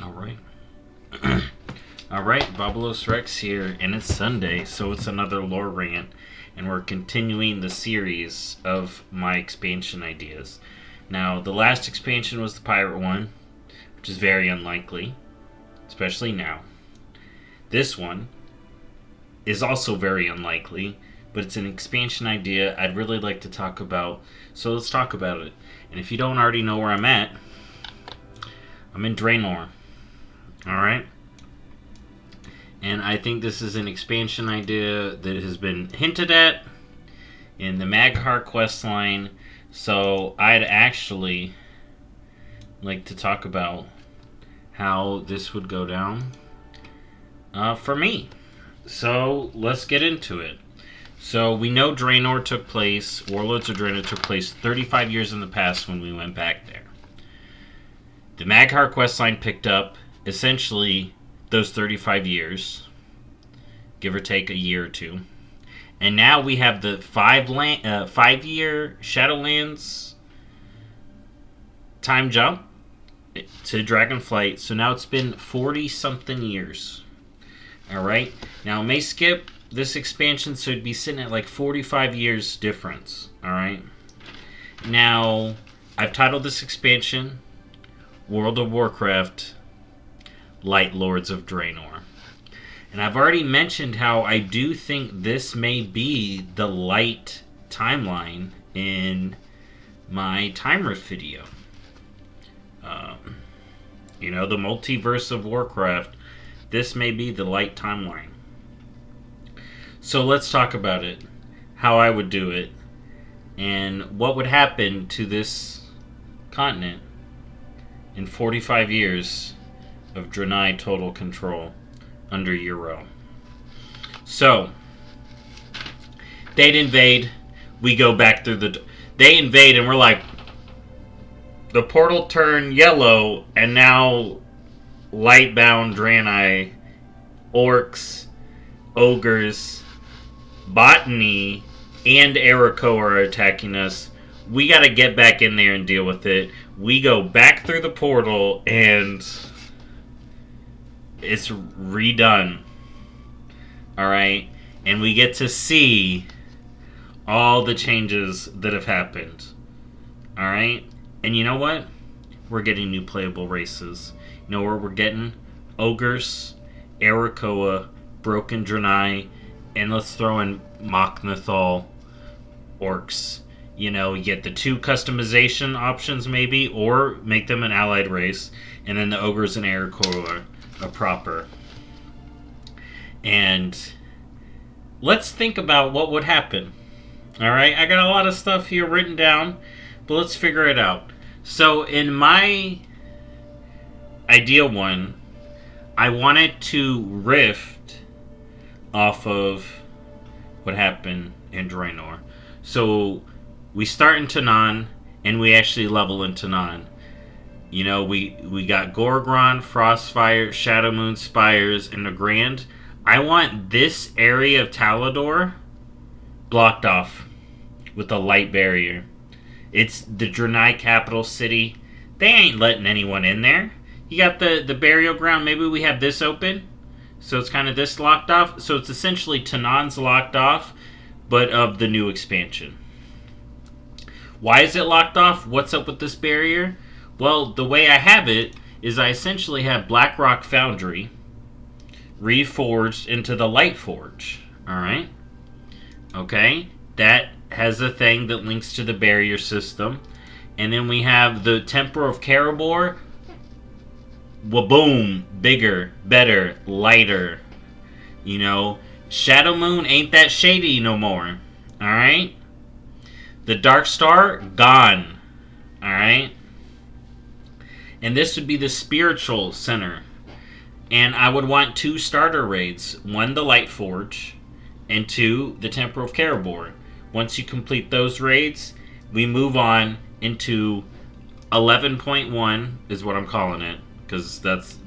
All right. All right, BobalosRex here, and it's Sunday, so it's another lore rant, and we're continuing the series of my expansion ideas. Now, the last expansion was the pirate one, which is very unlikely, especially now. This one is also very unlikely, but it's an expansion idea I'd really like to talk about, so let's talk about it. And if you don't already know where I'm at, I'm in Draenor. Alright? And I think this is an expansion idea that has been hinted at in the Maghar questline. So I'd actually like to talk about how this would go down for me. So let's get into it. So we know Draenor took place, Warlords of Draenor took place 35 years in the past when we went back there. The Maghar questline picked up essentially those 35 years, give or take a year or two. And now we have the 5-year Shadowlands time jump to Dragonflight. So now it's been 40-something years. Alright? Now it may skip this expansion, so it'd be sitting at like 45 years difference. Alright? Now, I've titled this expansion World of Warcraft Lightlords of Draenor. And I've already mentioned how I do think this may be the light timeline in my Time Rift video. The multiverse of Warcraft. This may be the light timeline. So let's talk about it. How I would do it. And what would happen to this continent in 45 years of Draenor total control under Euro. So, they'd invade. We go back through the... They invade and we're like... The portal turned yellow and now lightbound Draenor, orcs, ogres, botany, and Eriko are attacking us. We gotta get back in there and deal with it. We go back through the portal and it's redone. Alright? And we get to see all the changes that have happened. Alright? And you know what? We're getting new playable races. You know where we're getting? Ogres, Erikoa, Broken Draenor, and let's throw in Mok'Nathal orcs. You get the 2 customization options maybe, or make them an allied race, and then the ogres and Erikoa are proper. And let's think about what would happen. Alright, I got a lot of stuff here written down, but let's figure it out. So in my idea one, I wanted to rift off of what happened in Draenor. So we start in Tanaan, and we actually level in Tanaan. We got Gorgron, Frostfire, Shadowmoon, Spires, and the Grand. I want this area of Talador blocked off with a light barrier. It's the Draenor capital city. They ain't letting anyone in there. You got the burial ground. Maybe we have this open. So it's kind of this locked off. So it's essentially Tanaan's locked off, but of the new expansion. Why is it locked off? What's up with this barrier? Well, the way I have it is I essentially have Blackrock Foundry reforged into the Light Forge. Alright? Okay? That has a thing that links to the barrier system. And then we have the Temple of Karabor. Waboom! Bigger, better, lighter. Shadow Moon ain't that shady no more. Alright? The Dark Star, gone. Alright? And this would be the spiritual center. And I would want 2 starter raids. 1, the Light Forge, and 2, the Temple of Karabor. Once you complete those raids, we move on into 11.1 is what I'm calling it. Because that's...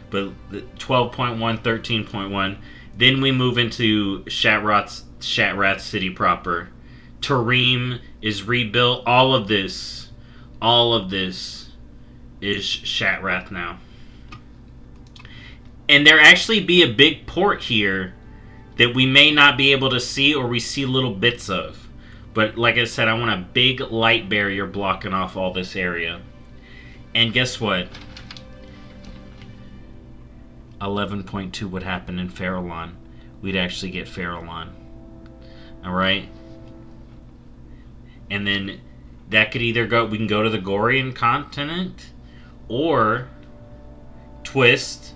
But 12.1, 13.1. Then we move into Shattrath City proper. Tarim is rebuilt. All of this is Shattrath now. And there actually be a big port here that we may not be able to see, or we see little bits of. But like I said, I want a big light barrier blocking off all this area. And guess what? 11.2 would happen in Farallon. We'd actually get Farallon. Alright? And then that could either go... We can go to the Gorian continent, or twist.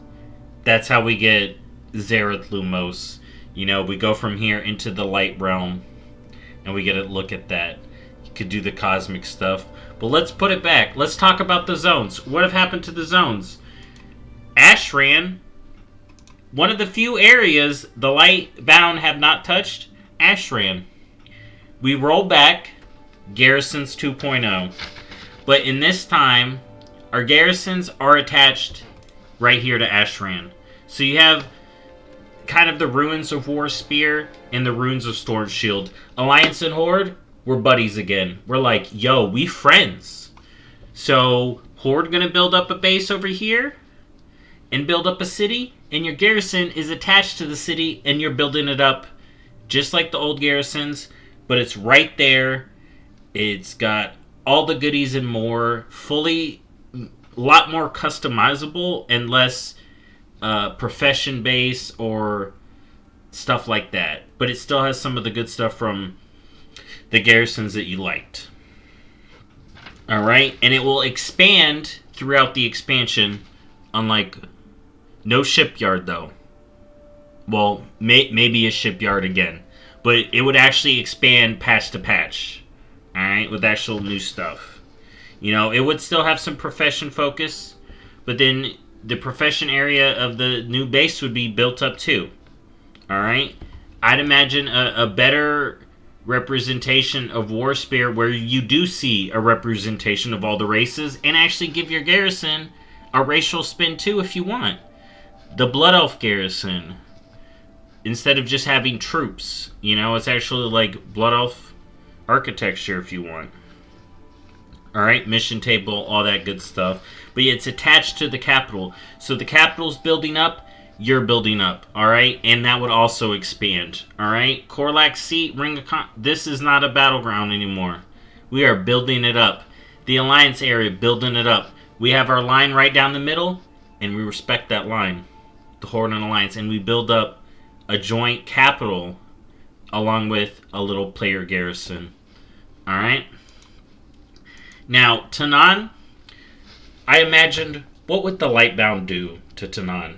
That's how we get Zereth Lumos. You know, we go from here into the light realm, and we get a look at that. You could do the cosmic stuff. But let's put it back. Let's talk about the zones. What have happened to the zones? Ashran, one of the few areas the Lightbound have not touched, Ashran. We roll back Garrisons 2.0. But in this time, our garrisons are attached right here to Ashran. So you have kind of the ruins of War Spear and the ruins of Storm Shield. Alliance and Horde, we're buddies again. We're like, yo, we friends. So Horde gonna build up a base over here and build up a city, and your garrison is attached to the city, and you're building it up just like the old garrisons, but it's right there. It's got all the goodies and more, fully, a lot more customizable and less profession base or stuff like that. But it still has some of the good stuff from the garrisons that you liked. Alright, and it will expand throughout the expansion, unlike no shipyard though. Well, maybe a shipyard again. But it would actually expand patch to patch. Alright, with actual new stuff. You know, it would still have some profession focus, but then the profession area of the new base would be built up too. Alright? I'd imagine a better representation of War Spear where you do see a representation of all the races, and actually give your garrison a racial spin too if you want. The Blood Elf garrison, instead of just having troops, you know, it's actually like Blood Elf architecture if you want. Alright, mission table, all that good stuff. But yeah, it's attached to the capital. So the capital's building up, you're building up. Alright, and that would also expand. Alright, Korlax Seat, Ring of this is not a battleground anymore. We are building it up. The Alliance area, building it up. We have our line right down the middle, and we respect that line. The Horde and Alliance, and we build up a joint capital along with a little player garrison. Alright? Now, Tanaan, I imagined, what would the Lightbound do to Tanaan?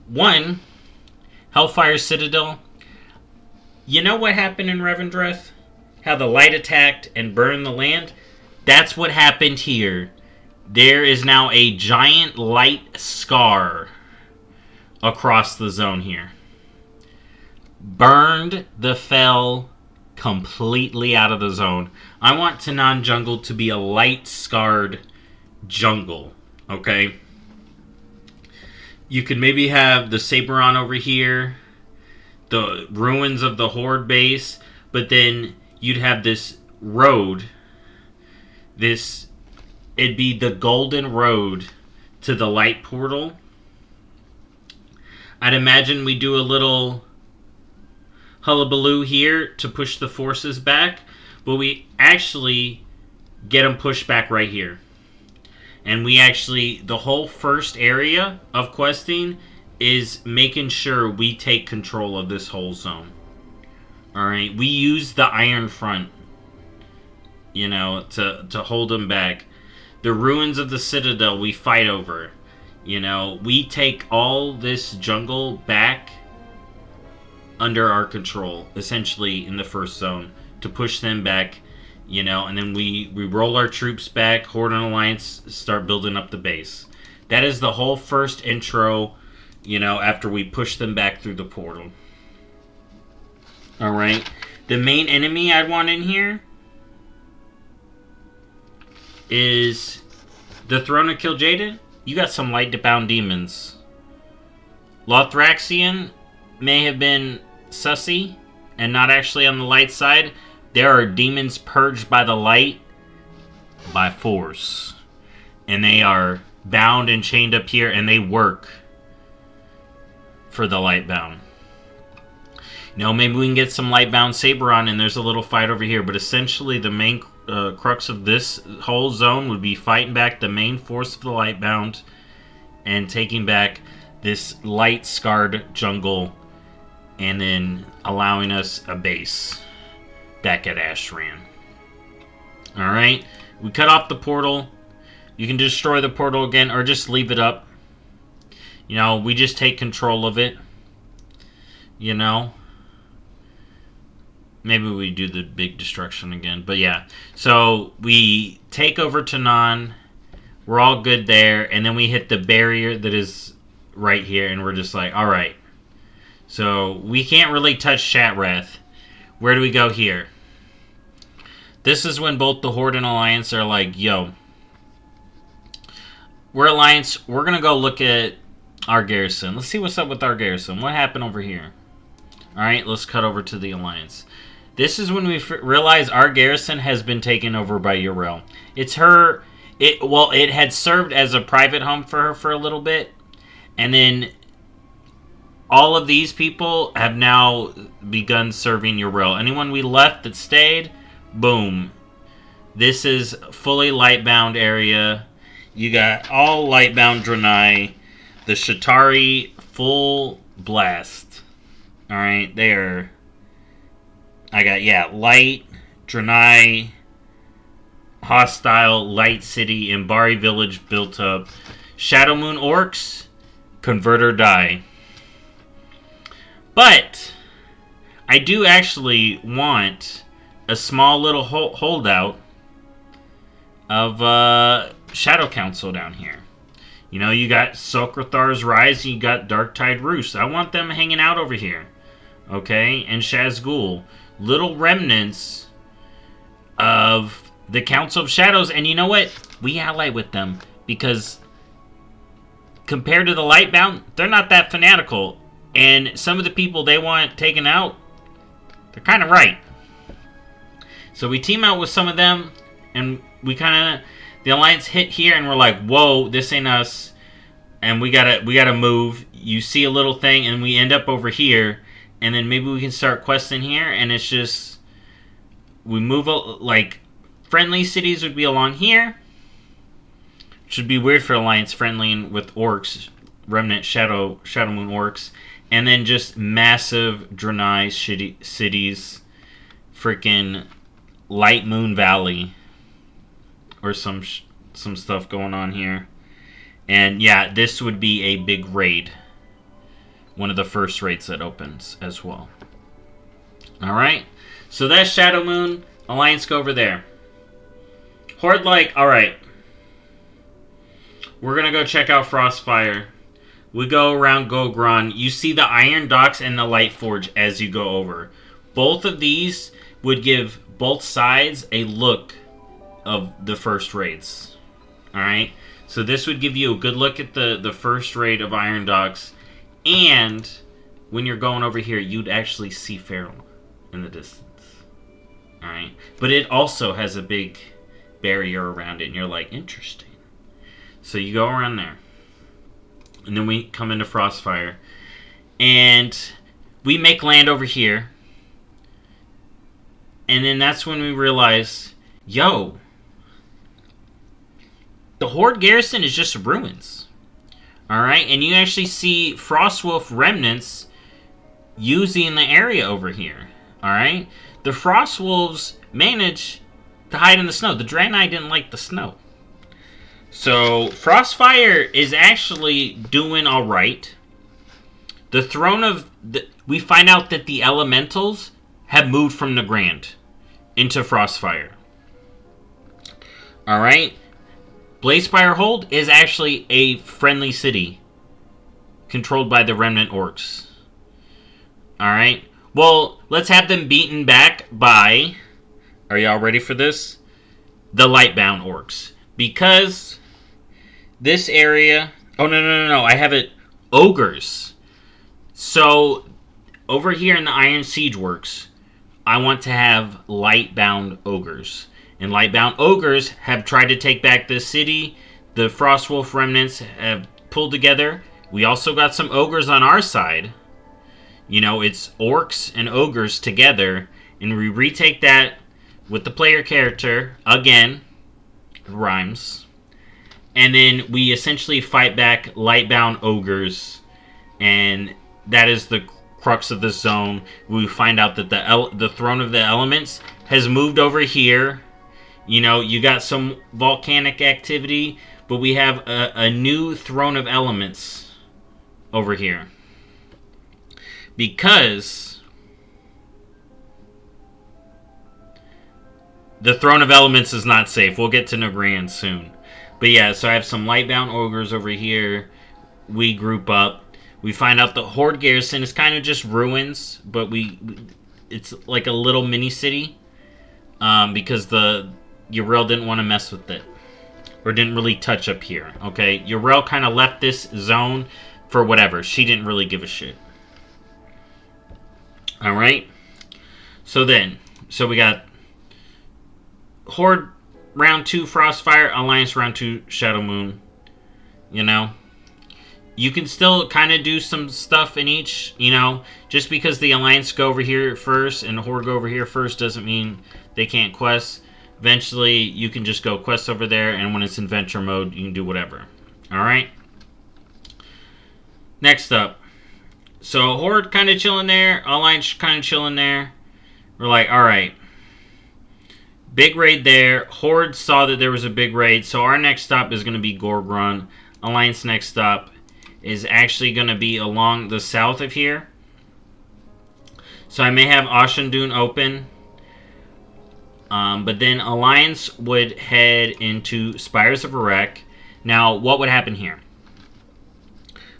One, Hellfire Citadel. You know what happened in Revendreth? How the light attacked and burned the land? That's what happened here. There is now a giant light scar across the zone here. Burned the Fel completely out of the zone. I want Tanaan Jungle to be a light-scarred jungle, okay? You could maybe have the Saberon over here, the ruins of the Horde base, but then you'd have this road, it'd be the golden road to the light portal. I'd imagine we do a little hullabaloo here to push the forces back, but we actually get them pushed back right here. And we actually, the whole first area of questing is making sure we take control of this whole zone. Alright, we use the Iron Front, you know, to hold them back. The ruins of the Citadel we fight over. You know, we take all this jungle back under our control, essentially, in the first zone, to push them back, you know, and then we roll our troops back, Horde and Alliance start building up the base. That is the whole first intro, you know, after we push them back through the portal. Alright, the main enemy I'd want in here is the Throne of Kil'jaeden. You got some light-bound demons. Lothraxian may have been sussy and not actually on the light side. There are demons purged by the light by force, and they are bound and chained up here, and they work. for the Lightbound. You know, maybe we can get some Lightbound Saber on, and there's a little fight over here. But essentially, the main crux of this whole zone would be fighting back the main force of the Lightbound and taking back this light-scarred jungle, and then allowing us a base back at Ashran. Alright, we cut off the portal. You can destroy the portal again, or just leave it up. You know, we just take control of it. You know, maybe we do the big destruction again. But yeah, so we take over Tanan. We're all good there. And then we hit the barrier that is right here. And we're just like, alright. So we can't really touch Shatrath. Where do we go here? This is when both the Horde and Alliance are like, yo, we're Alliance. We're going to go look at our garrison. Let's see what's up with our garrison. What happened over here? Alright, let's cut over to the Alliance. This is when we realize our garrison has been taken over by Yrel. It's her... it had served as a private home for her for a little bit. And then all of these people have now begun serving Yrel. Anyone we left that stayed, boom. This is fully Lightbound area. You got all Lightbound Draenor. The Shatari full blast. Alright, there. I got, yeah, Light, Draenor, Hostile, Light City, Imbari Village built up. Shadow Moon Orcs, convert or die. But I do actually want a small little holdout of Shadow Council down here. You know, you got Sulcrathar's Rise, you got Darktide Roost. I want them hanging out over here. Okay? And Shazgul. Little remnants of the Council of Shadows. And you know what? We ally with them. Because compared to the Lightbound, they're not that fanatical. And some of the people they want taken out, they're kind of right. So we team out with some of them. And we kind of... The Alliance hit here and we're like, whoa, this ain't us. And we gotta move. You see a little thing and we end up over here. And then maybe we can start questing here. And it's just... We move... Like, friendly cities would be along here. Which would be weird for Alliance friendly with orcs. Remnant Shadow Moon orcs. And then just massive Draenei cities. Freaking Light Moon Valley. Or some stuff going on here. And yeah, this would be a big raid. One of the first raids that opens as well. Alright. So that's Shadow Moon. Alliance go over there. Horde like, alright. We're going to go check out Frostfire. We go around Gogron. You see the Iron Docks and the Light Forge as you go over. Both of these would give both sides a look of the first raids. Alright? So this would give you a good look at the first raid of Iron Docks. And when you're going over here, you'd actually see Feral in the distance. Alright? But it also has a big barrier around it. And you're like, interesting. So you go around there. And then we come into Frostfire. And we make land over here. And then that's when we realize, yo, the Horde garrison is just ruins. Alright? And you actually see Frostwolf remnants using the area over here. Alright? The Frostwolves manage to hide in the snow. The Draenei didn't like the snow. So, Frostfire is actually doing alright. The Throne of... we find out that the Elementals have moved from the Grand into Frostfire. Alright? Blazespire Hold is actually a friendly city controlled by the Remnant Orcs. Alright? Well, let's have them beaten back by... Are y'all ready for this? The Lightbound Orcs. Because this area... Oh, no. I have it... Ogres. So, over here in the Iron Siege Works, I want to have Lightbound Ogres. And Lightbound Ogres have tried to take back this city. The Frostwolf remnants have pulled together. We also got some ogres on our side. You know, it's orcs and ogres together. And we retake that with the player character. Again, rhymes. And then we essentially fight back Lightbound ogres. And that is the crux of the zone. We find out that the Throne of the Elements has moved over here. You know, you got some volcanic activity, but we have a new Throne of Elements over here. Because the Throne of Elements is not safe. We'll get to Nagran soon. But yeah, so I have some Lightbound ogres over here. We group up. We find out the Horde Garrison is kind of just ruins, but it's like a little mini city. Because the Yrel didn't want to mess with it. Or didn't really touch up here, okay? Yrel kind of left this zone for whatever. She didn't really give a shit. Alright? So we got Horde round 2 Frostfire, Alliance round 2 Shadow Moon. You know? You can still kind of do some stuff in each, you know? Just because the Alliance go over here first and the Horde go over here first doesn't mean they can't quest. Eventually, you can just go quest over there, and when it's in venture mode, you can do whatever. Alright? Next up. So, Horde kind of chilling there. Alliance kind of chilling there. We're like, alright. Big raid there. Horde saw that there was a big raid, so our next stop is going to be Gorgrun. Alliance next stop is actually going to be along the south of here. So, I may have Ashendun open. But then Alliance would head into Spires of Erech. Now, what would happen here?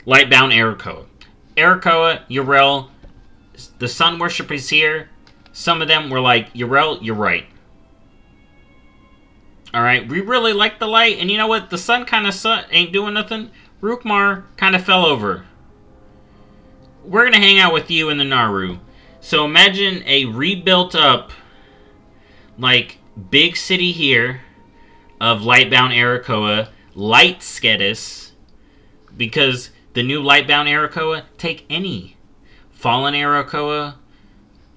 Lightbound Arakoa. Arakoa, Yrel, the Sun Worshippers here. Some of them were like, Yrel, you're right. Alright, we really like the light. And you know what? The sun kind of ain't doing nothing. Rukmar kind of fell over. We're going to hang out with you in the Naru. So imagine a rebuilt up, like, big city here of Lightbound Arakoa, Light Skedis, because the new Lightbound Arakoa, take any. Fallen Arakoa,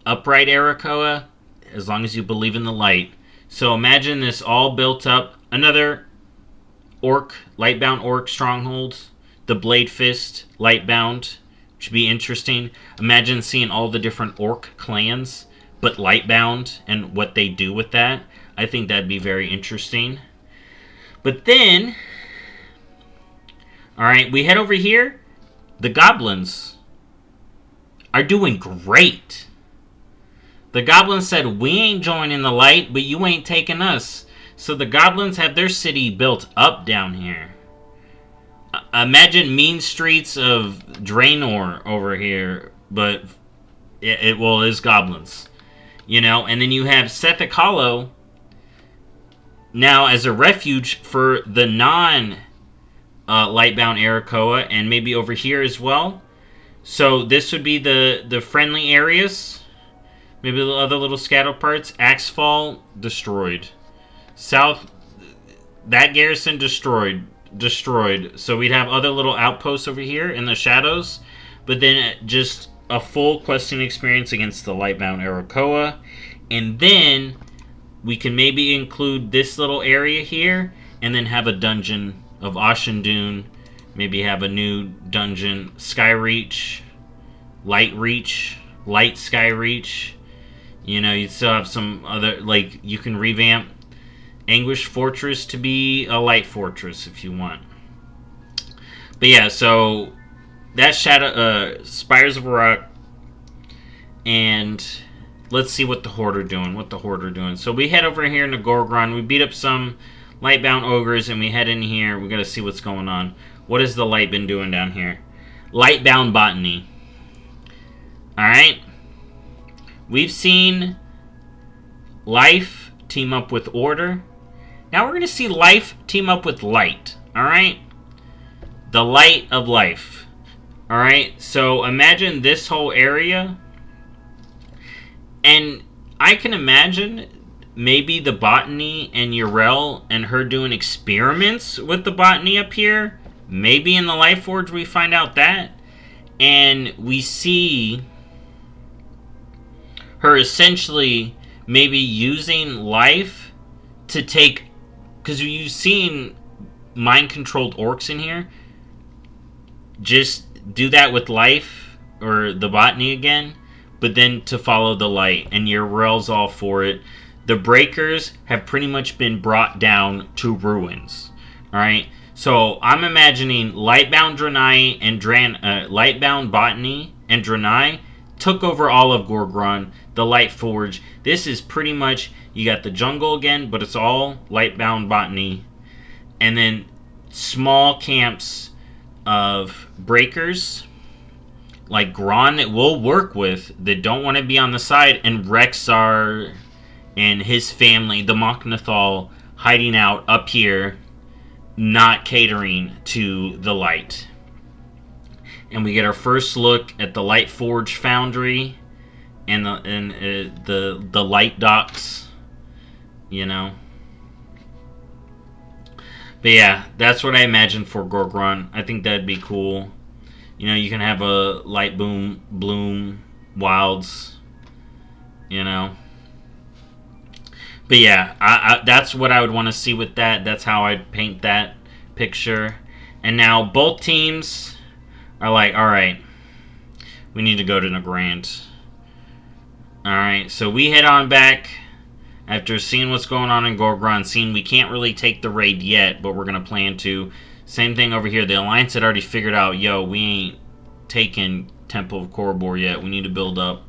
Upright Arakoa, as long as you believe in the light. So imagine this all built up. Another orc, Lightbound orc stronghold, the Blade Fist, Lightbound, which would be interesting. Imagine seeing all the different orc clans, but Lightbound, and what they do with that. I think that'd be very interesting. But then, alright, we head over here. The goblins are doing great. The goblins said, we ain't joining the light, but you ain't taking us. So the goblins have their city built up down here. Imagine mean streets of Draenor over here, but it is goblins. You know, and then you have Sethek Hollow now as a refuge for the non-Lightbound Arakoa, and maybe over here as well. So this would be the friendly areas. Maybe the other little scatter parts. Axefall, destroyed. South, that garrison destroyed. So we'd have other little outposts over here in the shadows. But then just a full questing experience against the Lightbound Arakoa. And then we can maybe include this little area here. And then have a dungeon of Ashendun. Maybe have a new dungeon. Skyreach. Light Skyreach. You know, you still have some other, like, you can revamp Anguish Fortress to be a Light Fortress if you want. But yeah, so that's Spires of Erech. And let's see what the Horde are doing. So we head over here into Gorgrun. We beat up some Lightbound ogres, and we head in here. We gotta see what's going on. What has the light been doing down here? Lightbound Botany. Alright. We've seen Life team up with Order. Now we're going to see Life team up with Light. Alright? The Light of Life. Alright? So imagine this whole area. And I can imagine maybe the Botany and Yrel and her doing experiments with the Botany up here. Maybe in the Lightforge we find out that. And we see her essentially maybe using life to take... Because you've seen mind-controlled orcs in here. Just do that with life, or the botany again, but then to follow the light, and your Rel's all for it. The breakers have pretty much been brought down to ruins. Alright? So I'm imagining Lightbound Draenei and Lightbound Botany and Draenei took over all of Gorgrond, the Lightforge. This is pretty much, you got the jungle again, but it's all Lightbound Botany. And then small camps of breakers like Gron that we'll work with that don't want to be on the side, and Rexar and his family, the Mok'Nathal, hiding out up here, not catering to the light. And we get our first look at the Lightforge Foundry and the light docks, you know. But yeah, that's what I imagine for Gorgrond. I think that'd be cool. You know, you can have a light bloom wilds, you know. But yeah, that's what I would want to see with that. That's how I'd paint that picture. And now both teams are like, alright, we need to go to Nagrand. Alright, so we head on back after seeing what's going on in Gorgrond, seeing we can't really take the raid yet, but we're going to plan to. Same thing over here. The Alliance had already figured out, yo, we ain't taken Temple of Korobor yet. We need to build up.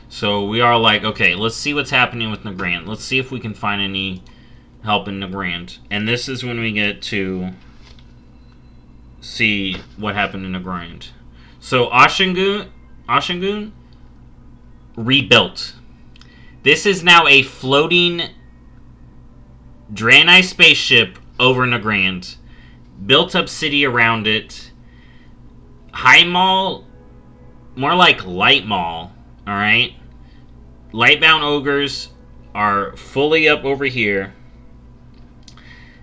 So we are like, okay, let's see what's happening with Nagrand. Let's see if we can find any help in Nagrand. And this is when we get to see what happened in Nagrand. So Ashengun rebuilt. This is now a floating Draenei spaceship over Nagrand. Built up city around it. High Mall, more like Light Mall, alright? Lightbound ogres are fully up over here.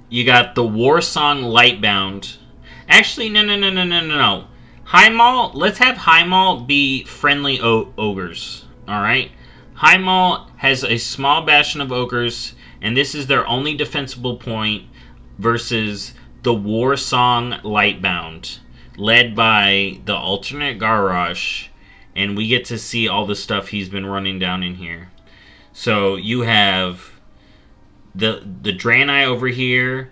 You got the Warsong Lightbound. Actually, no. High Mall, let's have High Mall be friendly ogres, alright? High Mall has a small bastion of ogres, and this is their only defensible point versus the Warsong Lightbound, led by the alternate Garrosh, and we get to see all the stuff he's been running down in here. So you have the Draenei over here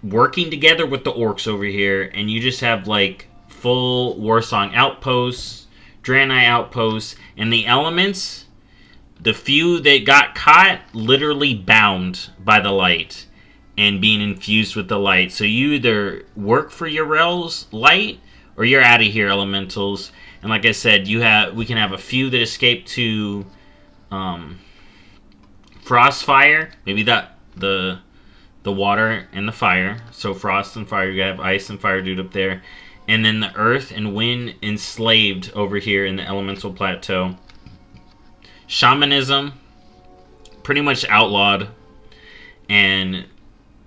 working together with the orcs over here, and you just have like full Warsong outposts, Draenei outposts, and the elements. The few that got caught, literally bound by the light and being infused with the light. So you either work for your Rel's light, or you're out of here, elementals. And like I said, we can have a few that escape to Frostfire. Maybe the water and the fire. So frost and fire, you have ice and fire dude up there. And then the earth and wind enslaved over here in the elemental plateau. Shamanism, pretty much outlawed. And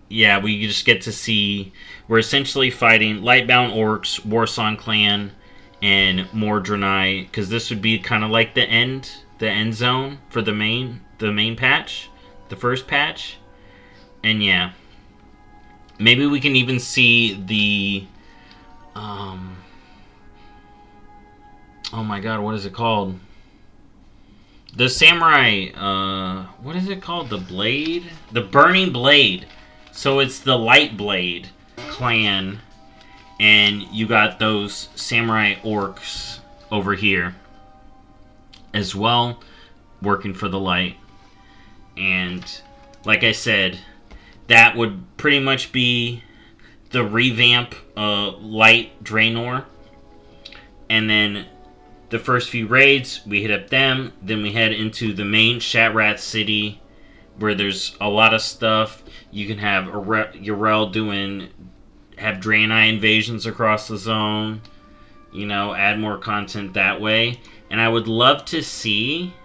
yeah, we just get to see, we're essentially fighting Lightbound Orcs, Warsong Clan, and more Draenei, because this would be kind of like the end zone for the main patch, the first patch. And yeah, maybe we can even see the oh my god, what is it called? The samurai, what is it called? The blade? The burning blade. So it's the Light Blade clan, and you got those samurai orcs over here as well, working for the light. And like I said, that would pretty much be the revamp Light Draenor. And then the first few raids, we hit up them. Then we head into the main Shatrat city, where there's a lot of stuff. You can have Yrel have Draenei invasions across the zone. You know, add more content that way. And I would love to see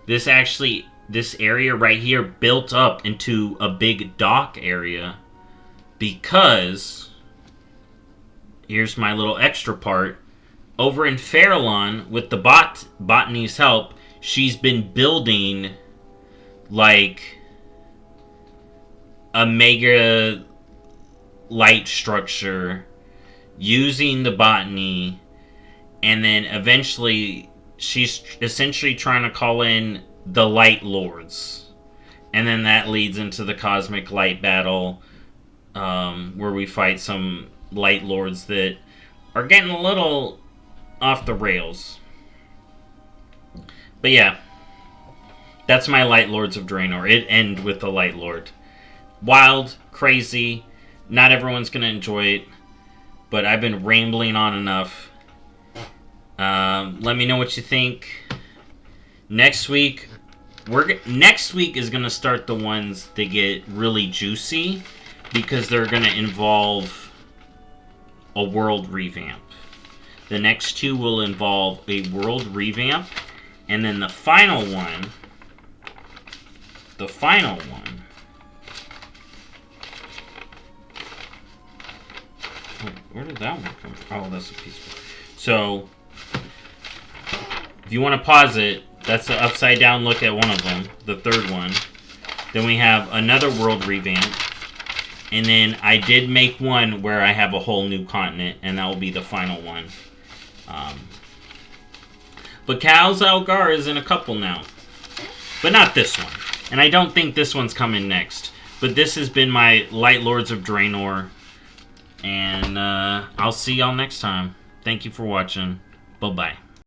this area right here built up into a big dock area. Because here's my little extra part. Over in Farallon, with the botany's help, she's been building like a mega light structure using the botany, and then eventually she's essentially trying to call in the Lightlords, and then that leads into the cosmic light battle, where we fight some Lightlords that are getting a little off the rails. But yeah, that's my Lightlords of Draenor. It ends with the Lightlord. Wild, crazy. Not everyone's gonna enjoy it, but I've been rambling on enough. Let me know what you think. Next week is gonna start the ones that get really juicy, because they're gonna involve a world revamp. The next two will involve a world revamp, and then the final one. Oh, where did that one come from? Oh, that's a piece. So, if you want to pause it, that's the upside down look at one of them, the third one. Then we have another world revamp. And then I did make one where I have a whole new continent, and that will be the final one. But Cal's Algar is in a couple now. But not this one. And I don't think this one's coming next. But this has been my Lightlords of Draenor. And I'll see y'all next time. Thank you for watching. Bye-bye.